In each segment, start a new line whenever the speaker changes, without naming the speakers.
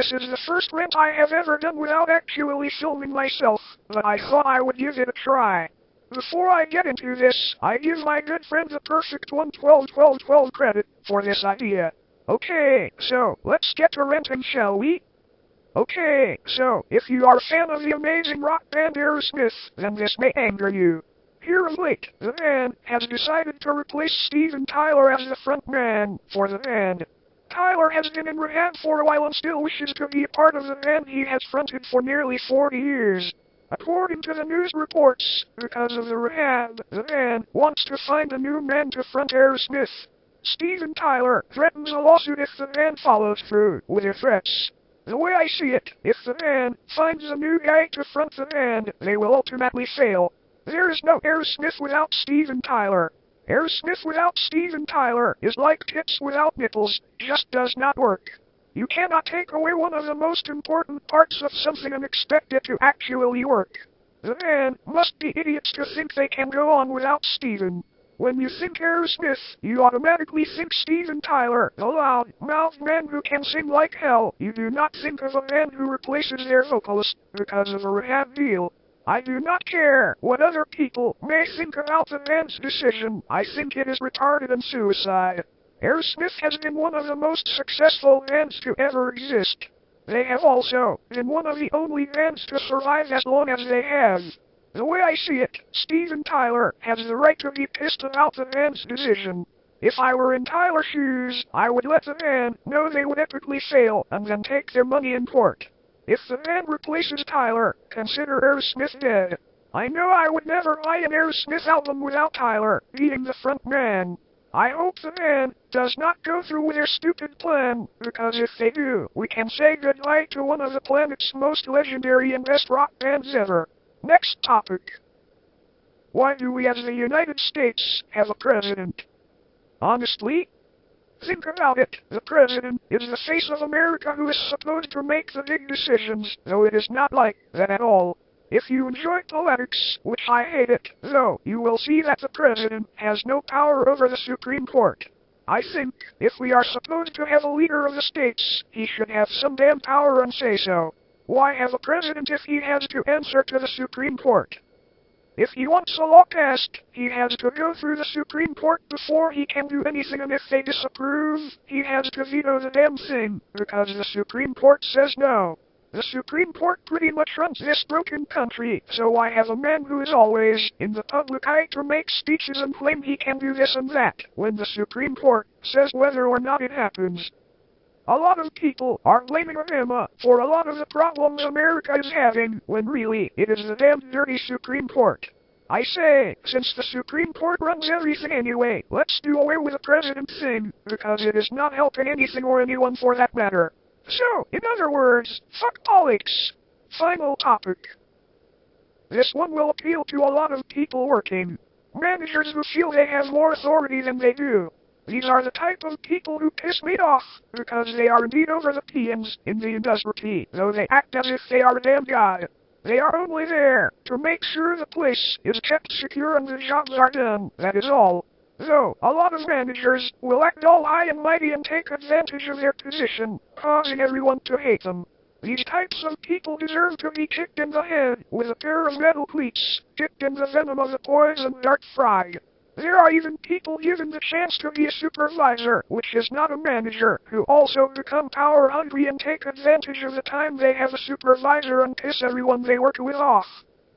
This is the first rant I have ever done without actually filming myself, but I thought I would give it a try. Before I get into this, I give my good friend the perfect 112-12-12 credit for this idea. Okay, so let's get to ranting, shall we? Okay, so if you are a fan of the amazing rock band Aerosmith, then this may anger you. Here of late, the band has decided to replace Steven Tyler as the frontman for the band. Tyler has been in rehab for a while and still wishes to be a part of the band he has fronted for nearly 40 years. According to the news reports, because of the rehab, the band wants to find a new man to front Aerosmith. Steven Tyler threatens a lawsuit if the band follows through with their threats. The way I see it, if the band finds a new guy to front the band, they will ultimately fail. There is no Aerosmith without Steven Tyler. Aerosmith without Steven Tyler is like tits without nipples, just does not work. You cannot take away one of the most important parts of something and expect it to actually work. The band must be idiots to think they can go on without Steven. When you think Aerosmith, you automatically think Steven Tyler, the loud-mouthed man who can sing like hell. You do not think of a band who replaces their vocalist because of a rehab deal. I do not care what other people may think about the band's decision. I think it is retarded and suicide. Aerosmith has been one of the most successful bands to ever exist. They have also been one of the only bands to survive as long as they have. The way I see it, Steven Tyler has the right to be pissed about the band's decision. If I were in Tyler's shoes, I would let the band know they would epically fail and then take their money in court. If the band replaces Tyler, consider Aerosmith dead. I know I would never buy an Aerosmith album without Tyler being the front man. I hope the band does not go through with their stupid plan, because if they do, we can say goodbye to one of the planet's most legendary and best rock bands ever. Next topic. Why do we as the United States have a president? Honestly? Think about it. The president is the face of America who is supposed to make the big decisions, though it is not like that at all. If you enjoy politics, which I hate it, though, you will see that the president has no power over the Supreme Court. I think, if we are supposed to have a leader of the states, he should have some damn power and say so. Why have a president if he has to answer to the Supreme Court? If he wants a law passed, he has to go through the Supreme Court before he can do anything, and if they disapprove, he has to veto the damn thing, because the Supreme Court says no. The Supreme Court pretty much runs this broken country, so why have a man who is always in the public eye to make speeches and claim he can do this and that, when the Supreme Court says whether or not it happens? A lot of people are blaming Obama for a lot of the problems America is having, when really, it is the damn dirty Supreme Court. I say, since the Supreme Court runs everything anyway, let's do away with the president thing, because it is not helping anything or anyone for that matter. So, in other words, fuck politics. Final topic. This one will appeal to a lot of people working. Managers who feel they have more authority than they do. These are the type of people who piss me off, because they are indeed over the PMs in the industry, though they act as if they are a damn god. They are only there to make sure the place is kept secure and the jobs are done, that is all. Though, a lot of managers will act all high and mighty and take advantage of their position, causing everyone to hate them. These types of people deserve to be kicked in the head with a pair of metal cleats, dipped in the venom of the poison dart fried. There are even people given the chance to be a supervisor, which is not a manager, who also become power hungry and take advantage of the time they have a supervisor and piss everyone they work with off.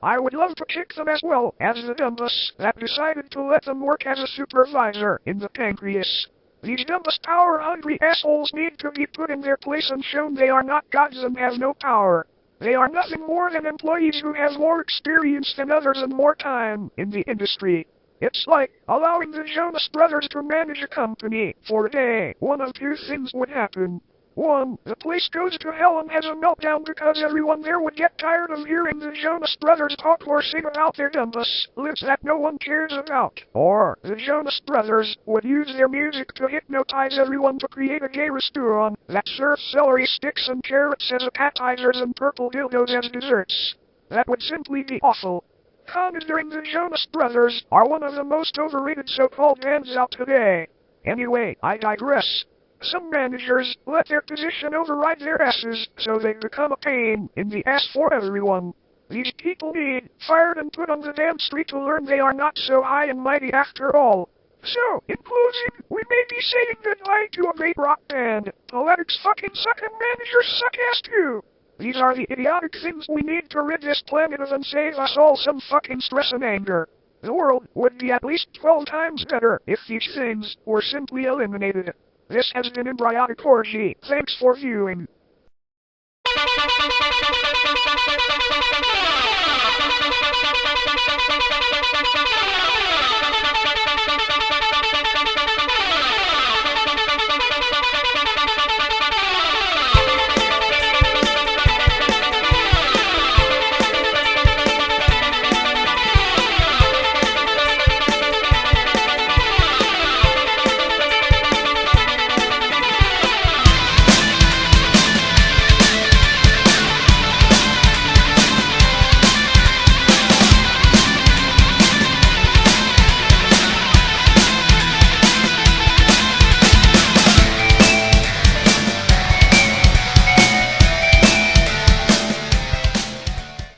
I would love to kick them as well as the dumbass that decided to let them work as a supervisor in the pancreas. These dumbass power hungry assholes need to be put in their place and shown they are not gods and have no power. They are nothing more than employees who have more experience than others and more time in the industry. It's like allowing the Jonas Brothers to manage a company for a day. One of two things would happen. 1. The place goes to hell and has a meltdown because everyone there would get tired of hearing the Jonas Brothers talk or sing about their dumbass lives that no one cares about. Or, the Jonas Brothers would use their music to hypnotize everyone to create a gay restaurant that serves celery sticks and carrots as appetizers and purple dildos as desserts. That would simply be awful. Considering the Jonas Brothers are one of the most overrated so-called bands out today. Anyway, I digress. Some managers let their position override their asses, so they become a pain in the ass for everyone. These people need fired and put on the damn street to learn they are not so high and mighty after all. So, in closing, we may be saying goodbye to a great rock band. Politics fucking suck and managers suck ass too. These are the idiotic things we need to rid this planet of and save us all some fucking stress and anger. The world would be at least 12 times better if these things were simply eliminated. This has been Embryonic Orgy. Thanks for viewing.